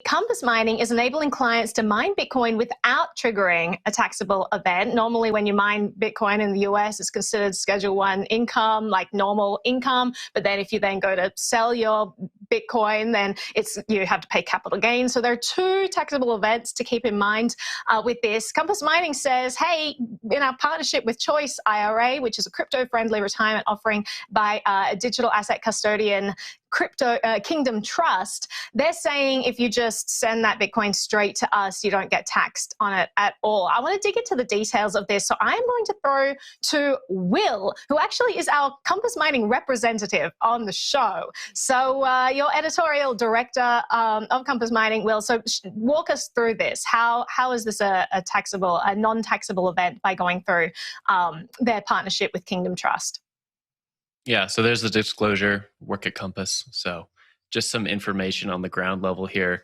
Compass mining is enabling clients to mine Bitcoin without triggering a taxable event. Normally, when you mine Bitcoin in the US, it's considered Schedule 1 income, like normal income. But then if you then go to sell your Bitcoin, then you have to pay capital gains. So there are two taxable events to keep in mind with this. Compass Mining says, hey, in our partnership with Choice IRA, which is a crypto-friendly retirement offering by a digital asset custodian, Kingdom Trust, they're saying if you just send that Bitcoin straight to us, you don't get taxed on it at all. I want to dig into the details of this. So I'm going to throw to Will, who actually is our Compass Mining representative on the show. So your editorial director of Compass Mining, Will, so walk us through this. How is this a non-taxable event by going through their partnership with Kingdom Trust? Yeah, so there's the disclosure, work at Compass. So just some information on the ground level here.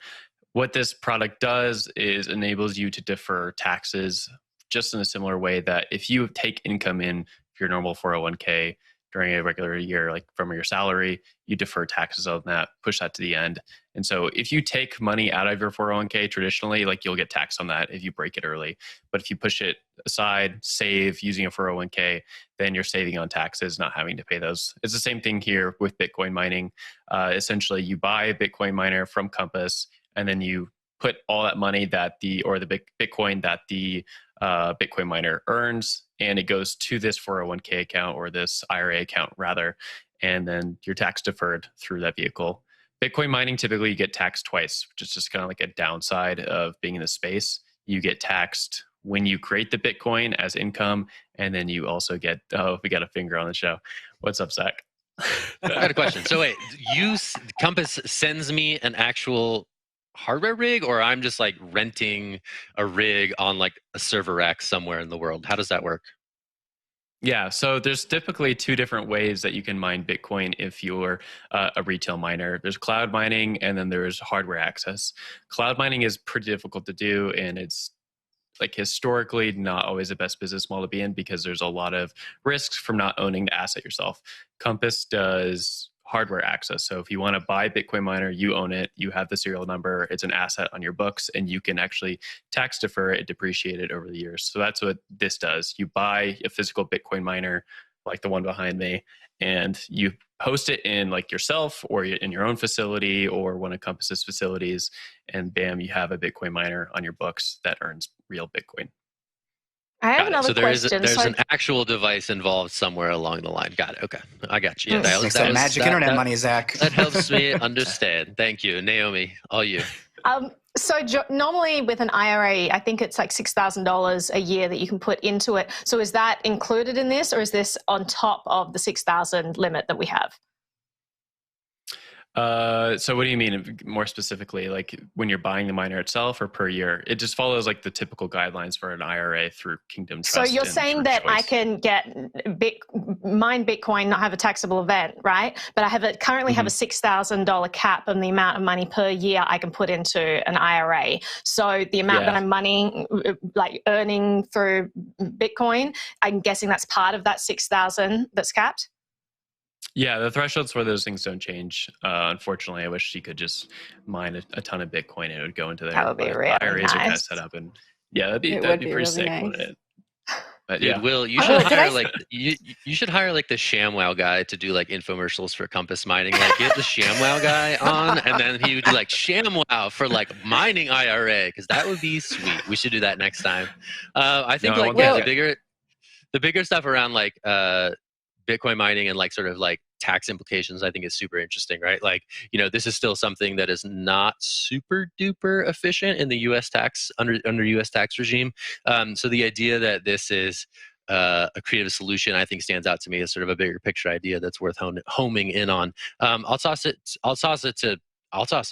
What this product does is enables you to defer taxes just in a similar way that if you take income in your normal 401k during a regular year, like from your salary, you defer taxes on that, push that to the end. And so if you take money out of your 401k traditionally, like you'll get taxed on that if you break it early. But if you push it aside, save using a 401k, then you're saving on taxes, not having to pay those. It's the same thing here with Bitcoin mining. Essentially, you buy a Bitcoin miner from Compass, and then you put all that money that Bitcoin that the Bitcoin miner earns, and it goes to this 401k account or this IRA account rather, and then you're tax deferred through that vehicle. Bitcoin mining, typically you get taxed twice, which is just kind of like a downside of being in the space. You get taxed when you create the Bitcoin as income, and then you also get, we got a finger on the show. What's up, Zach? I got a question. So wait, Compass sends me an actual hardware rig, or I'm just like renting a rig on like a server rack somewhere in the world? How does that work? Yeah, so there's typically two different ways that you can mine Bitcoin if you're a retail miner. There's cloud mining, and then there's hardware access. Cloud mining is pretty difficult to do, and it's like historically not always the best business model to be in because there's a lot of risks from not owning the asset yourself. Compass does hardware access. So if you want to buy Bitcoin miner, you own it, you have the serial number, it's an asset on your books, and you can actually tax defer it, depreciate it over the years. So that's what this does. You buy a physical Bitcoin miner, like the one behind me, and you host it in like yourself or in your own facility or one of Compass's facilities, and bam, you have a Bitcoin miner on your books that earns real Bitcoin. I have another question. So there's an actual device involved somewhere along the line. Got it. Okay. I got you. Yeah, that magic internet money, Zach. That helps me understand. Thank you. Naomi, all you. So normally with an IRA, I think it's like $6,000 a year that you can put into it. So is that included in this, or is this on top of the 6,000 limit that we have? So what do you mean more specifically, like when you're buying the miner itself or per year? It just follows like the typical guidelines for an IRA through Kingdom Trust. So you're saying that Choice. I can mine Bitcoin, not have a taxable event, right? But I currently have a $6,000 cap on the amount of money per year I can put into an IRA. So the amount that I'm earning through Bitcoin, I'm guessing that's part of that 6,000 that's capped? Yeah, the thresholds for those things don't change. Unfortunately, I wish you could just mine a ton of Bitcoin and it would go into there. That would be really IRAs nice. are kind of set up, and that'd be pretty really sick, nice. wouldn't it? But Dude, Will, you should hire you should hire like the ShamWow guy to do like infomercials for Compass mining. Like get the ShamWow guy on, and then he would do like ShamWow for like mining IRA, because that would be sweet. We should do that next time. I think the bigger stuff around like Bitcoin mining and like sort of like tax implications, I think is super interesting, right? Like, this is still something that is not super duper efficient in the U.S. tax under U.S. tax regime. So the idea that this is a creative solution, I think, stands out to me as sort of a bigger picture idea that's worth homing in on. I'll toss it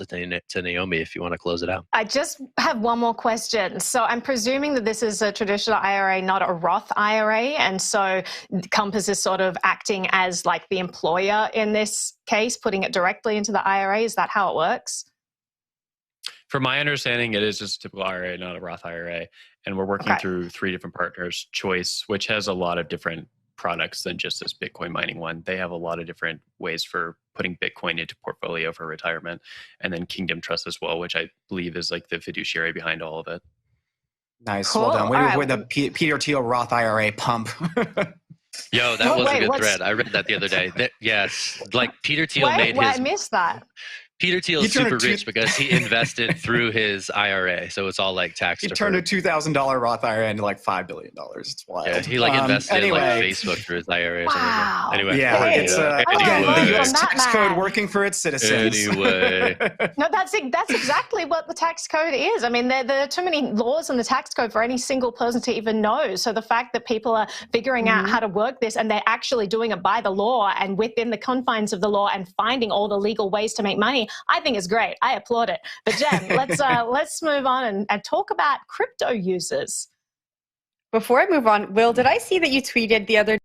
to Naomi if you want to close it out. I just have one more question. So I'm presuming that this is a traditional IRA, not a Roth IRA. And so Compass is sort of acting as like the employer in this case, putting it directly into the IRA. Is that how it works? From my understanding, it is just a typical IRA, not a Roth IRA. And we're working through 3 different partners. Choice, which has a lot of different products than just this Bitcoin mining one. They have a lot of different ways for putting Bitcoin into portfolio for retirement, and then Kingdom Trust as well, which I believe is like the fiduciary behind all of it. Nice. Cool. Well done. All right. With the Peter Thiel Roth IRA pump. Yo, that was a good thread. I read that the other day. Yes, like Peter Thiel made his. I missed that. Peter Thiel's super rich because he invested through his IRA, so it's all like tax deferred. He turned a $2,000 Roth IRA into like $5 billion. It's wild. Yeah, he like invested in like Facebook through his IRA. Wow. Or anyway, yeah, it's anyway. the U.S. tax code working for its citizens. Anyway, no, that's exactly what the tax code is. I mean, there are too many laws in the tax code for any single person to even know. So the fact that people are figuring out how to work this, and they're actually doing it by the law and within the confines of the law and finding all the legal ways to make money, I think is great. I applaud it. But Jen, let's move on and talk about crypto users. Before I move on, Will, did I see that you tweeted the other